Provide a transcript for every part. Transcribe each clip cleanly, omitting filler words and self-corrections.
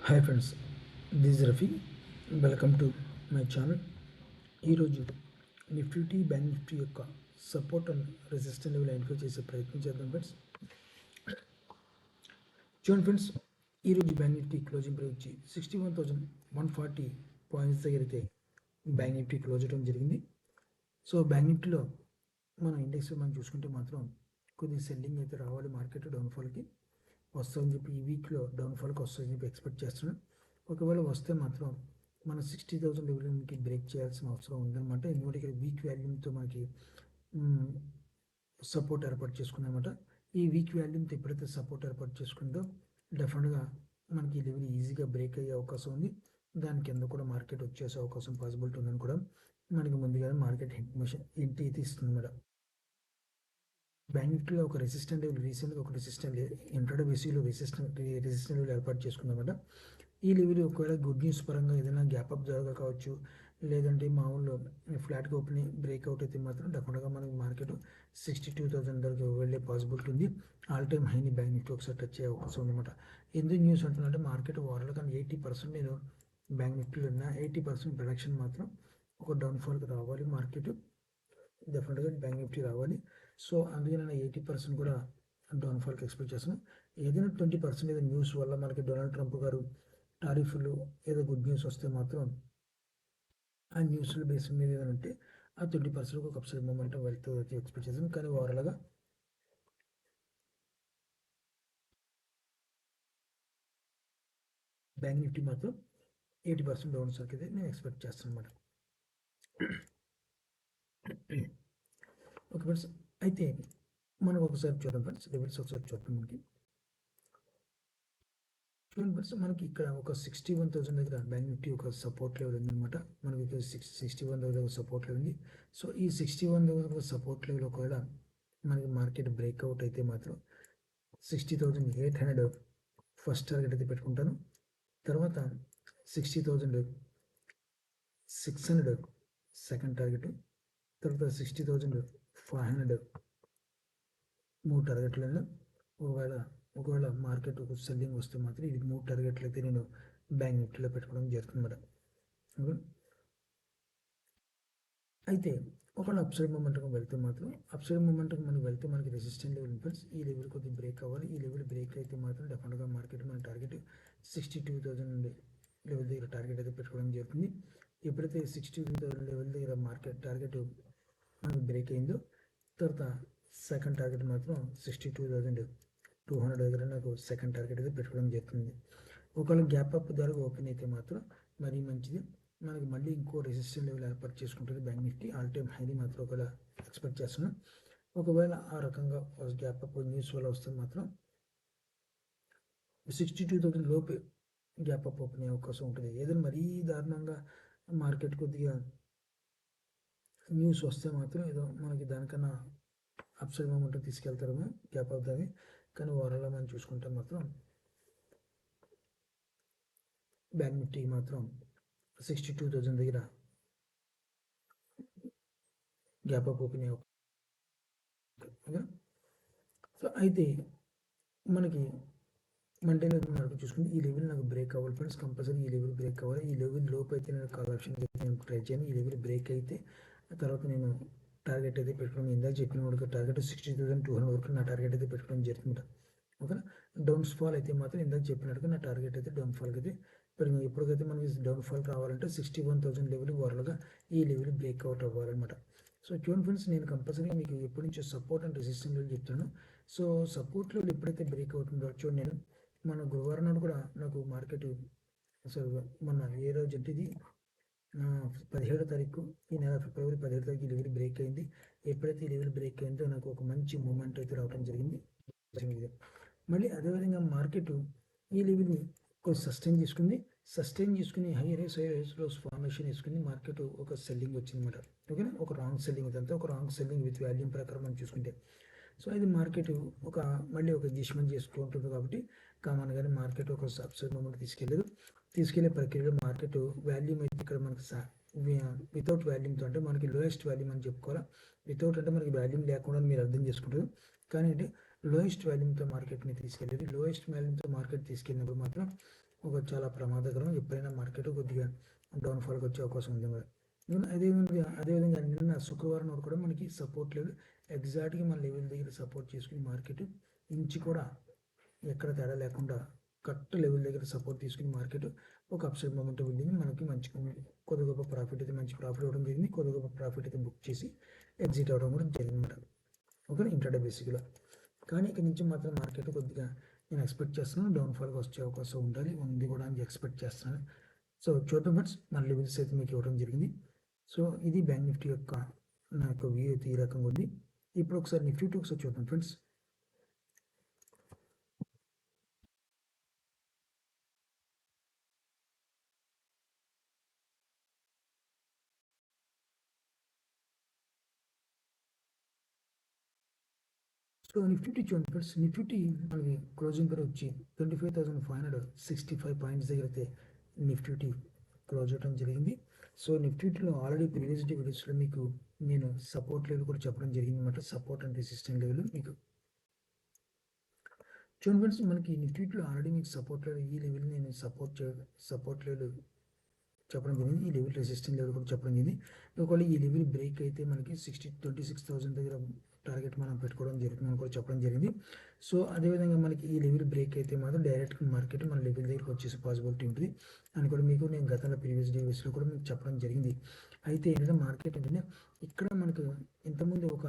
Hi friends, this Rafi. Welcome to my channel. ఈరోజు Nifty bank Nifty యొక్క support and resistant level identify చేసే ప్రయత్నం చేద్దాం ఫ్రెండ్స్. చూడండి ఫ్రెండ్స్, ఈరోజు బ్యాంక్ నిఫ్టీ క్లోజింగ్ ప్రైస్ వచ్చి 61,140 పాయింట్స్ దగ్గర అయితే బ్యాంక్ నిఫ్టీ క్లోజ్ అవడం జరిగింది. సో బ్యాంక్ నిఫ్టీలో మన ఇండెక్స్ మనం చూసుకుంటే మాత్రం కొద్దిగా సెల్లింగ్ అయితే రావాలి, మార్కెట్ డౌన్ఫాల్కి వస్తుందని చెప్పి ఈ వీక్లో డౌన్ఫాల్కి వస్తుందని చెప్పి ఎక్స్పెక్ట్ చేస్తున్నాను. ఒకవేళ వస్తే మాత్రం మన 60,000 లెవెల్కి బ్రేక్ చేయాల్సిన అవసరం ఉందన్నమాట. ఎందుకంటే ఇక్కడ వీక్ వాల్యూమ్తో మనకి సపోర్ట్ ఏర్పాటు చేసుకుందన్నమాట. ఈ వీక్ వాల్యూమ్తో ఎప్పుడైతే సపోర్ట్ ఏర్పాటు చేసుకుందో డెఫినెట్గా మనకి ఈ లెవెల్ ఈజీగా బ్రేక్ అయ్యే అవకాశం ఉంది. దాని కింద కూడా మార్కెట్ వచ్చేసే అవకాశం పాసిబిలిటీ ఉందని కూడా మనకి ముందుగానే మార్కెట్ హింట్ అయితే ఇస్తుంది మేడం. బ్యాంక్ నిఫ్టీలో ఒక రెసిస్టెంట్ లెవెల్ రీసెంట్గా ఒక రెసిస్టెంట్ ఇంట్రాడే బేసిక్లో రెసిస్టెంట్ లెవెల్ ఏర్పాటు చేసుకుందామట. ఈ లెవెల్ ఒకవేళ గుడ్ న్యూస్ పరంగా ఏదైనా గ్యాప్ అప్ జరగ కావచ్చు, లేదంటే మామూలు ఫ్లాట్గా ఓపెనింగ్ బ్రేక్అవుట్ అయితే మాత్రం డెఫినెట్గా మనకి మార్కెట్ 62,000 దగ్గర వెళ్ళే పాసిబిలిటీ ఉంది. ఆల్ టైమ్ హైని బ్యాంక్ నిఫ్టీ ఒకసారి టచ్ అయ్యే అవకాశం ఉందన్నమాట. ఎందుకు న్యూస్ అంటున్నట్టే మార్కెట్ ఓవరాల్ కానీ 80% నేను బ్యాంక్ నిఫ్టీలో ఉన్న 80% ప్రొడక్షన్ మాత్రం ఒక డౌన్ఫాల్కి రావాలి, మార్కెట్ డెఫినెట్గా బ్యాంక్ నిఫ్టీ రావాలి. సో అందుకే నేను 80% కూడా డౌన్ఫాల్కి ఎక్స్పెక్ట్ చేస్తున్నాను. ఏదైనా 20% ఏదో న్యూస్ వల్ల మనకి డొనాల్డ్ ట్రంప్ గారు టారిఫ్లు ఏదో గుడ్ న్యూస్ వస్తే మాత్రం ఆ న్యూస్ల బేస్ మీద ఏదైనా ఉంటే ఆ 20% ఒక అప్సైడ్ మూమెంటం వెళ్తుంది ఎక్స్పెక్ట్ చేస్తాను. కానీ ఓవరాల్గా బ్యాంక్ నిఫ్టీ మాత్రం 80% డౌన్ సర్క్ అయితే నేను ఎక్స్పెక్ట్ చేస్తాను అన్నమాట. ఓకే ఫ్రెండ్స్, అయితే మనం ఒకసారి చూద్దాం ఫ్రెండ్స్, లెవెల్స్ ఒకసారి చూద్దాం. చూడండి ఫ్రెండ్స్, మనకి ఇక్కడ ఒక 61,000 దగ్గర బ్యాంక్ నిఫ్టీ ఒక సపోర్ట్ లెవెల్ ఉందన్నమాట. మనకి ఇక్కడ 61,000 దగ్గర సపోర్ట్ లెవెల్ ఉంది. సో ఈ 61,000 దగ్గర సపోర్ట్ లెవెల్ ఒకవేళ మనకి మార్కెట్ బ్రేక్అవుట్ అయితే మాత్రం 60,800 ఫస్ట్ టార్గెట్ అయితే పెట్టుకుంటాను. తర్వాత 60,600 సెకండ్ టార్గెట్, తర్వాత 60,500 మూడు టార్గెట్లలో ఒకవేళ మార్కెట్ ఒక సెల్లింగ్ వస్తే మాత్రం ఇది మూడు టార్గెట్లు అయితే నేను బ్యాంక్ నిఫ్టీలో పెట్టుకోవడం జరుగుతుంది మేడం. అయితే ఒకవేళ అప్సైడ్ మూమెంట్కి వెళ్తే మాత్రం అప్సైడ్ మూమెంట్కి మనం వెళ్తే మనకి రెసిస్టెంట్ లెవెల్ ఫ్రెండ్స్ ఈ లెవెల్ కొద్దిగా బ్రేక్ అవ్వాలి. ఈ లెవెల్ బ్రేక్ అయితే మాత్రం డెఫినెట్గా మార్కెట్ మన టార్గెట్ 62,000 లెవెల్ దగ్గర టార్గెట్ అయితే పెట్టుకోవడం జరుగుతుంది. ఎప్పుడైతే 62,000 లెవెల్ దగ్గర మార్కెట్ టార్గెట్ మనకి బ్రేక్ అయిందో తర్వాత సెకండ్ టార్గెట్ మాత్రం 62,200 దగ్గర నాకు సెకండ్ టార్గెట్ అయితే పెట్టుకోవడం జరుగుతుంది. ఒకవేళ గ్యాప్ అప్ ద్వారా ఓపెన్ అయితే మాత్రం మరీ మంచిది. మనకి మళ్ళీ ఇంకో రెసిస్టెంట్ లెవెల్ ఏర్పాటు చేసుకుంటుంది బ్యాంక్ నిఫ్టీ. ఆల్ టైమ్ హైని మాత్రం ఒకవేళ ఎక్స్పెక్ట్ చేస్తున్నాం. ఒకవేళ ఆ రకంగా గ్యాప్ అప్ న్యూస్ వల్ల వస్తే మాత్రం 62,000 లోపే గ్యాప్ అప్ ఓపెన్ అయ్యే అవకాశం ఉంటుంది. ఏదైనా మరీ దారుణంగా మార్కెట్ కొద్దిగా న్యూస్ వస్తే మాత్రం ఏదో మనకి దానికన్నా అప్సైడ్ మూమెంట్ తీసుకెళ్తారేమో గ్యాప్ అప్ దాన్ని. కానీ ఓవరాల్గా మనం చూసుకుంటే మాత్రం బ్యాంక్ నిఫ్టీ మాత్రం 62,000 దగ్గర గ్యాప్ అప్ ఓపెన్ అయ్యే. సో అయితే మనకి మండే లెవెల్ నాకు చూసుకుంటే ఈ లెవెల్ నాకు బ్రేక్ అవ్వాలి ఫ్రెండ్స్, కంపల్సరీ ఈ లెవెల్ బ్రేక్ అవ్వాలి. ఈ లెవెల్ లోపు అయితే నేను కాల్ ఆప్షన్ నేను ట్రై చేయను. ఈ లెవెల్ బ్రేక్ అయితే తర్వాత నేను టార్గెట్ అయితే పెట్టుకోవడం ఇందాక చెప్పిన వరకు టార్గెట్ 60,200 వరకు నా టార్గెట్ అయితే పెట్టుకోవడం జరుగుతుంది. ఓకేనా. డౌన్స్ ఫాల్ అయితే మాత్రం ఇందాక చెప్పినట్టుగా నా టార్గెట్ అయితే డౌన్ ఫాల్కి అయితే పెరిగింది. ఎప్పటికైతే మనకి డౌన్ ఫాల్ రావాలంటే 61,000 లెవెల్ ఓవరాల్గా ఈ లెవెల్ బ్రేక్అవుట్ అవ్వాలన్నమాట. సో చూడండి ఫ్రెండ్స్, నేను కంపల్సరీగా మీకు ఎప్పటి నుంచో సపోర్ట్ అండ్ రెసిస్టెంట్ లెవెల్ చెప్తాను. సో సపోర్ట్ లెవెల్ ఎప్పుడైతే బ్రేక్ అవుతుందో చూడండి, నేను మన గురువారం నాడు కూడా నాకు మార్కెట్ అసలు మన ఏ రోజు అంటే ఇది 17వ తారీఖు ఈ నెల ఫిబ్రవరి 17వ తారీఖు ఈ లెవెల్ బ్రేక్ అయింది. ఎప్పుడైతే ఈ లెవెల్ బ్రేక్ అయిందో నాకు ఒక మంచి మూమెంట్ అయితే రావడం జరిగింది. మళ్ళీ అదేవిధంగా మార్కెట్ ఈ లెవెల్ని కొంచెం సస్టైన్ చేసుకుని హై రేస్ ఫార్మేషన్ వేసుకుని మార్కెట్ ఒక సెల్లింగ్ వచ్చిందన్నమాట. ఓకేనా, ఒక రాంగ్ సెల్లింగ్, ఇదంతా ఒక రాంగ్ సెల్లింగ్ విత్ వాల్యూమ్ ప్రకారం మనం చూసుకుంటే. సో ఇది మార్కెట్ మళ్ళీ ఒక అడ్జస్ట్మెంట్ చేసుకుంటుంది కాబట్టి కామన్గానే మార్కెట్ ఒక అప్సైడ్ మూమెంట్ తీసుకెళ్లే ప్రక్రియలో మార్కెట్ వాల్యూమ్ అయితే ఇక్కడ మనకి వితౌట్ వాల్యూమ్తో అంటే మనకి లోయెస్ట్ వాల్యూమ్ అని చెప్పుకోవాలి. వితౌట్ అంటే మనకి వాల్యూమ్ లేకుండా మీరు అర్థం చేసుకుంటారు. కానీ అంటే లోయెస్ట్ వాల్యూమ్తో మార్కెట్ని తీసుకెళ్ళేది. లోయెస్ట్ వాల్యూమ్తో మార్కెట్ తీసుకెళ్ళినప్పుడు మాత్రం ఒక చాలా ప్రమాదకరం. ఎప్పుడైనా మార్కెట్ కొద్దిగా డౌన్ఫాల్కి వచ్చే అవకాశం ఉంది మరి. అదేవిధంగా నిన్న శుక్రవారం నాడు కూడా మనకి సపోర్ట్ లెవెల్ ఎగ్జాక్ట్గా మన లెవెల్ దగ్గర సపోర్ట్ చేసుకుని మార్కెట్ ఇంచి కూడా ఎక్కడ తేడా లేకుండా కరెక్ట్ లెవెల్ దగ్గర సపోర్ట్ తీసుకుని మార్కెట్ ఒక అప్సైడ్ మూమెంట్ వెళ్ళింది. మనకి మంచి కొద్ది గొప్ప ప్రాఫిట్ అయితే మంచి ప్రాఫిట్ అవ్వడం జరిగింది. కొద్ది గొప్ప ప్రాఫిట్ అయితే బుక్ చేసి ఎగ్జిట్ అవ్వడం కూడా జరిగింది అనమాట. ఓకే, ఇంట్రాడే బేసిక్గా. కానీ ఇక్కడ నుంచి మాత్రం మార్కెట్ కొద్దిగా నేను ఎక్స్పెక్ట్ చేస్తున్నాను డౌన్ఫాల్గా వచ్చే అవకాశం ఉంది కూడా అని ఎక్స్పెక్ట్ చేస్తున్నాను. సో చూద్దాం ఫ్రెండ్స్, మన లెవెల్స్ అయితే మీకు ఇవ్వడం జరిగింది. సో ఇది బ్యాంక్ నిఫ్టీ యొక్క నా యొక్క వ్యూ అయితే ఈ రకంగా ఉంది. ఇప్పుడు ఒకసారి నిఫ్టీ ఒకసారి చూద్దాం ఫ్రెండ్స్. సో నిఫ్టీ చూడండి ఫ్రెండ్స్, నిఫ్టీ మనకి క్లోజింగ్ కూడా వచ్చి 25,565 పాయింట్స్ దగ్గర అయితే నిఫ్టీ క్లోజ్ అవడం జరిగింది. సో నిఫ్టీలో ఆల్రెడీ ప్రీవియస్ వీడియోస్లో మీకు నేను సపోర్ట్ లెవెల్ కూడా చెప్పడం జరిగింది అనమాట. సపోర్ట్ అండ్ రెసిస్టెంట్ లెవెల్ మీకు చూడండి ఫ్రెండ్స్, మనకి నిఫ్టీలో ఆల్రెడీ మీకు సపోర్ట్ లెవెల్ ఈ లెవెల్ నేను సపోర్ట్ లెవెల్ చెప్పడం జరిగింది. ఈ లెవెల్ రెసిస్టెంట్ లెవెల్ కూడా చెప్పడం జరిగింది. ఒకవేళ ఈ లెవెల్ బ్రేక్ అయితే మనకి 26,000 దగ్గర టార్గెట్ మనం పెట్టుకోవడం జరుగుతుంది కూడా చెప్పడం జరిగింది. సో అదేవిధంగా మనకి ఈ లెవెల్ బ్రేక్ అయితే మాత్రం డైరెక్ట్ మార్కెట్ మన లెవెల్ దగ్గరికి వచ్చేసి పాసిబిలిటీ ఉంటుంది అని కూడా మీకు నేను గతంలో ప్రీవియస్ డేస్లో కూడా మీకు చెప్పడం జరిగింది. అయితే ఏంటంటే మార్కెట్ ఏంటంటే ఇక్కడ మనకు ఇంతకుముందు ఒక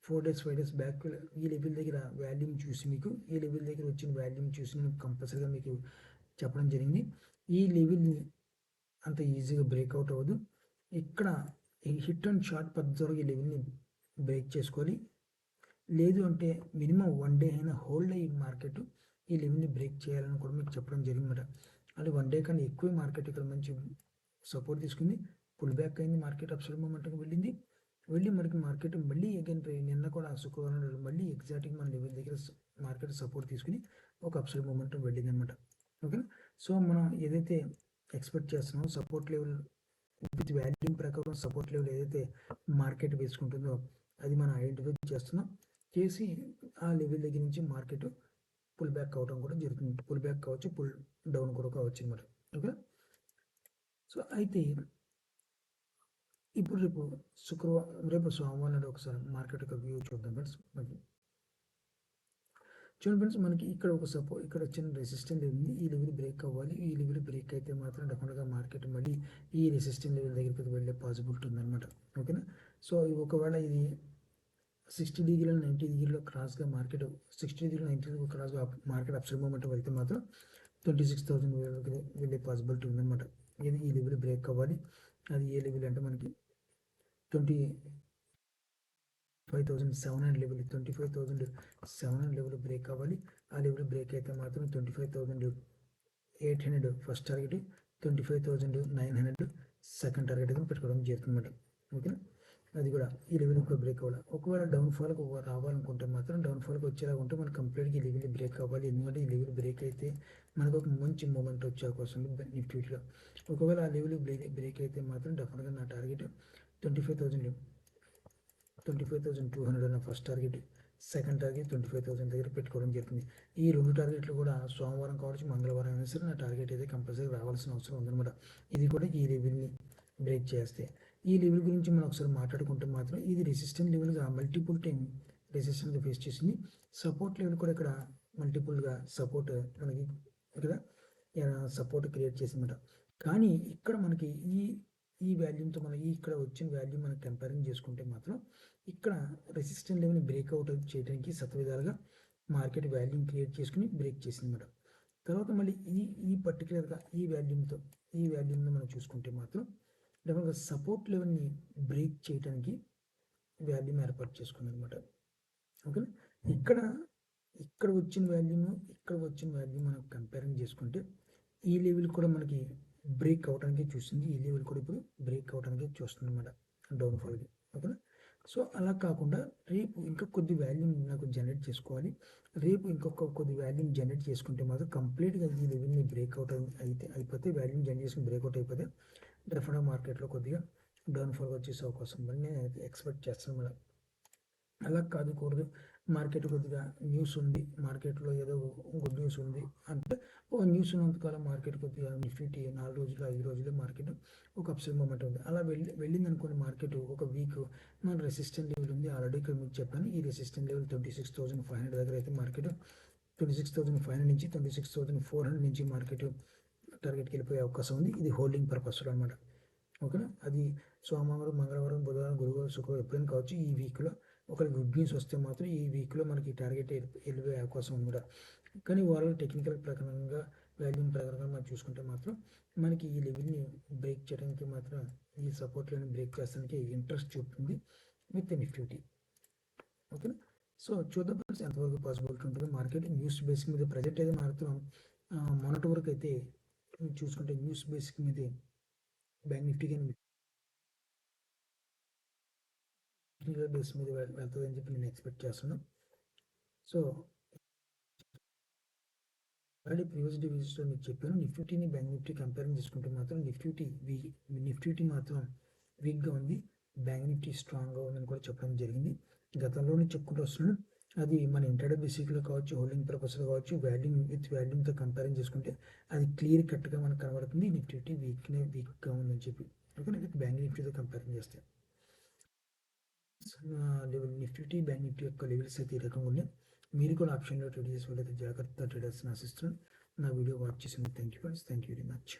4 days 5 days బ్యాక్ ఈ లెవెల్ దగ్గర వాల్యూమ్ చూసి మీకు ఈ లెవెల్ దగ్గర వచ్చిన వాల్యూమ్ చూసి నేను కంపల్సరీగా మీకు చెప్పడం జరిగింది. ఈ లెవెల్ని అంత ఈజీగా బ్రేక్అవుట్ అవ్వదు. ఇక్కడ ఈ హిట్ అండ్ షార్ట్ పద్ధతిలో ఈ లెవెల్ని బ్రేక్ చేసుకోవాలి. లేదు అంటే మినిమం 1 day అయినా హోల్డ్ అయ్యి మార్కెట్ ఈ లెవెల్ని బ్రేక్ చేయాలని కూడా మీకు చెప్పడం జరిగిందన్నమాట. అది 1 day కన్నా ఎక్కువ మార్కెట్ ఇక్కడ మంచి సపోర్ట్ తీసుకుంది, పుల్ బ్యాక్ అయింది, మార్కెట్ అప్సైడ్ మూమెంట్కి వెళ్ళి మనకి మార్కెట్ మళ్ళీ అగైన్ నిన్న కూడా శుక్రవారం మళ్ళీ ఎగ్జాక్ట్గా మన లెవెల్ దగ్గర మార్కెట్ సపోర్ట్ తీసుకుని ఒక అప్సైడ్ మూమెంట్ వెళ్ళింది అనమాట. ఓకేనా. సో మనం ఏదైతే ఎక్స్పెక్ట్ చేస్తున్నామో సపోర్ట్ లెవెల్ విత్ వాల్యూమ్ ప్రకారం సపోర్ట్ లెవెల్ ఏదైతే మార్కెట్ వేసుకుంటుందో అది మనం ఐడెంటిఫై చేసి ఆ లెవెల్ దగ్గర నుంచి మార్కెట్ పుల్ బ్యాక్ అవడం కూడా జరుగుతుంది. పుల్ బ్యాక్ కావచ్చు, పుల్ డౌన్ కూడా కావచ్చు అనమాట. ఓకే. సో అయితే ఇప్పుడు రేపు సోమవారం నాడు ఒకసారి మార్కెట్ యొక్క వ్యూ చూద్దాం ఫ్రెండ్స్. చూడండి ఫ్రెండ్స్, మనకి ఇక్కడ ఒక ఇక్కడ చిన్న రెసిస్టెంట్ ఉంది. ఈ లెవెల్ బ్రేక్ అవ్వాలి. ఈ లెవెల్ బ్రేక్ అయితే మాత్రం డెఫినెట్గా మార్కెట్ మళ్ళీ ఈ రెసిస్టెంట్ లెవెల్ దగ్గరికి వెళ్ళే పాసిబిలిటీ ఉందన్నమాట. ఓకేనా. సో ఒకవేళ ఇది 60 డిగ్రీలో 90 డిగ్రీలో క్రాస్గా మార్కెట్ 60 డిగ్రీలో 90 డిగ్రీ క్రాస్గా మార్కెట్ అప్సైడ్ మూమెంట్ వెళ్తే మాత్రం 26,000 వెళ్ళే పాసిబిలిటీ ఉందన్నమాట. ఇది ఈ లెవెల్ బ్రేక్ అవ్వాలి. అది ఏ లెవెల్ అంటే మనకి 25,700 లెవెల్ 25,700 లెవెల్ బ్రేక్ అవ్వాలి. ఆ లెవెల్ బ్రేక్ అయితే మాత్రం 25,800 ఫస్ట్ టార్గెట్, 25,900 సెకండ్ టార్గెట్ అయితే పెట్టుకోవడం జరుగుతుందన్నమాట. ఓకేనా. అది కూడా ఈ లెవెల్ కూడా బ్రేక్ అవ్వాలి. ఒకవేళ డౌన్ఫాల్కి రావాలనుకుంటే మాత్రం డౌన్ఫాల్కి వచ్చేలాగా ఉంటే మనకు కంప్లీట్గా ఈ లెవెల్ బ్రేక్ అవ్వాలి. ఎందుకంటే ఈ లెవెల్ బ్రేక్ అయితే మనకు ఒక మంచి మూమెంట్ వచ్చే అవకాశం ఉంది నిఫ్టీలో. ఒకవేళ ఆ లెవెల్ బ్రేక్ అయితే మాత్రం డెఫినెట్గా నా టార్గెట్ 25,200 అన్న ఫస్ట్ టార్గెట్, సెకండ్ టార్గెట్ 25,000 దగ్గర పెట్టుకోవడం జరుగుతుంది. ఈ 2 టార్గెట్లు కూడా సోమవారం కావచ్చు, మంగళవారం అయినా సరే నా టార్గెట్ అయితే కంపల్సరీ రావాల్సిన అవసరం ఉందన్నమాట. ఇది కూడా ఈ లెవెల్ని బ్రేక్ చేస్తే ఈ లెవెల్ గురించి మనం ఒకసారి మాట్లాడుకుంటే మాత్రం ఇది రెసిస్టెంట్ లెవెల్గా మల్టిపుల్ టైం రెసిస్టెంట్గా ఫేస్ చేసింది. సపోర్ట్ లెవెల్ కూడా ఇక్కడ మల్టిపుల్గా సపోర్ట్ మనకి ఇక్కడ సపోర్ట్ క్రియేట్ చేసిందన్నమాట. కానీ ఇక్కడ మనకి ఈ వాల్యూమ్తో మనం ఇక్కడ వచ్చిన వాల్యూమ్ మనం కంపేరింగ్ చేసుకుంటే మాత్రం ఇక్కడ రెసిస్టెంట్ లెవెల్ని బ్రేక్అవుట్ చేయడానికి సత్విధాలుగా మార్కెట్ వాల్యూమ్ క్రియేట్ చేసుకుని బ్రేక్ చేసిందన్నమాట. తర్వాత మళ్ళీ ఈ పర్టికులర్గా ఈ వాల్యూమ్ని మనం చూసుకుంటే మాత్రం డెఫినెట్గా సపోర్ట్ లెవెల్ని బ్రేక్ చేయడానికి వాల్యూమ్ ఏర్పాటు చేసుకుంది అనమాట. ఓకేనా. ఇక్కడ వచ్చిన వాల్యూమ్ మనం కంపేరింగ్ చేసుకుంటే ఈ లెవెల్ కూడా మనకి బ్రేక్ అవడానికి చూస్తుంది. ఈ లెవెల్ కూడా ఇప్పుడు బ్రేక్ అవడానికి చూస్తుంది అనమాట డౌన్ఫాల్కి. ఓకేనా. సో అలా కాకుండా రేపు ఇంకా కొద్ది వాల్యూమ్ నాకు జనరేట్ చేసుకోవాలి. రేపు ఇంకొక కొద్ది వాల్యూమ్ జనరేట్ చేసుకుంటే మాత్రం కంప్లీట్గా ఈ లెవెల్ని బ్రేక్అవుట్ అయిపోతే వాల్యూమ్ జనరేట్ చేసుకుని బ్రేక్అవుట్ అయిపోతే డెఫినెట్గా మార్కెట్లో కొద్దిగా డౌన్ఫాల్ వచ్చేసే అవకాశం ఉందని నేను ఎక్స్పెక్ట్ చేస్తాను మేడం. అలా కాదుకూడదు, మార్కెట్ కొద్దిగా న్యూస్ ఉంది, మార్కెట్లో ఏదో గుడ్ న్యూస్ ఉంది అంటే న్యూస్ ఉన్నంతకాలం మార్కెట్ కొద్దిగా నిఫ్టీ 4 రోజులు 5 రోజులు మార్కెట్ ఒక అప్సైడ్ మూమెంట్ ఉంది. అలా వెళ్ళింది అనుకోండి మార్కెట్ ఒక వీక్ మన రెసిస్టెంట్ లెవెల్ ఉంది. ఆల్రెడీ ఇక్కడ మీకు చెప్పాను, ఈ రెసిస్టెంట్ లెవెల్ 26,500 దగ్గర అయితే మార్కెట్ 26,500 నుంచి 26,400 నుంచి మార్కెట్ టార్గెట్కి వెళ్ళిపోయే అవకాశం ఉంది. ఇది హోల్డింగ్ పర్పస్లో అనమాట. ఓకేనా, అది సోమవారం, మంగళవారం, బుధవారం, గురువారం, శుక్రవారం ఎప్పుడైనా కావచ్చు. ఈ వీక్లో ఒకవేళ గుడ్ న్యూస్ వస్తే మాత్రం ఈ వీక్లో మనకి టార్గెట్ వెళ్ళిపోయే అవకాశం ఉంది. కానీ వాళ్ళ టెక్నికల్ ప్రకారంగా వాల్యూమ్ ప్రకారంగా మనం చూసుకుంటే మాత్రం మనకి ఈ లెవెల్ని బ్రేక్ చేయడానికి మాత్రం ఈ సపోర్ట్ లైన్ బ్రేక్ చేస్తానికి ఇంట్రెస్ట్ చూపుతుంది విత్ నిఫ్టీ. ఓకేనా, సో చూద్దాం ఫ్రెండ్స్ ఎంతవరకు పాసిబిలిటీ ఉంటుందో. మార్కెట్ న్యూస్ బేసిక్ మీద ప్రజెంట్ అయితే మాత్రం మొన్నటి వరకు అయితే చూసుకుంటే న్యూస్ బేసిక్ మీద బ్యాంక్ నిఫ్టీ కానీ బేస్ మీద వెళ్తుందని చెప్పి నేను ఎక్స్పెక్ట్ చేస్తున్నాను. సో ఆల్రెడీ ప్రీవియస్ డివిజన్స్లో మీకు చెప్పాను, నిఫ్టీని బ్యాంక్ నిఫ్టీ కంపేర్ చేసుకుంటే మాత్రం నిఫ్టీ మాత్రం వీక్గా ఉంది, బ్యాంక్ నిఫ్టీ స్ట్రాంగ్గా ఉందని కూడా చెప్పడం జరిగింది. గతంలోనే చెప్పుకుంటూ వస్తున్నాను. అది మన ఇంటర్డే బేసిక్లో కావచ్చు, హోల్డింగ్ పర్పస్లో కావచ్చు, వాల్యూమ్తో కంపేర్ చేసుకుంటే అది క్లియర్ కట్గా మనకు కనబడుతుంది నిఫ్టీ వీక్గా ఉందని చెప్పి. ఓకే, బ్యాంక్ నిఫ్టీతో కంపేర్ చేస్తే లెవెల్ నిఫ్టీ బ్యాంక్ నిఫ్టీ యొక్క లెవెల్స్ అయితే ఈ రకంగా ఉన్నాయి. మీరు కూడా ఆప్షన్లో ట్రేడ్ చేసే వాళ్ళైతే జాగ్రత్త ట్రేడర్స్ని ఆశిస్తున్నాను. నా వీడియో వాచ్ చేసింది thank you friends, thank you very much.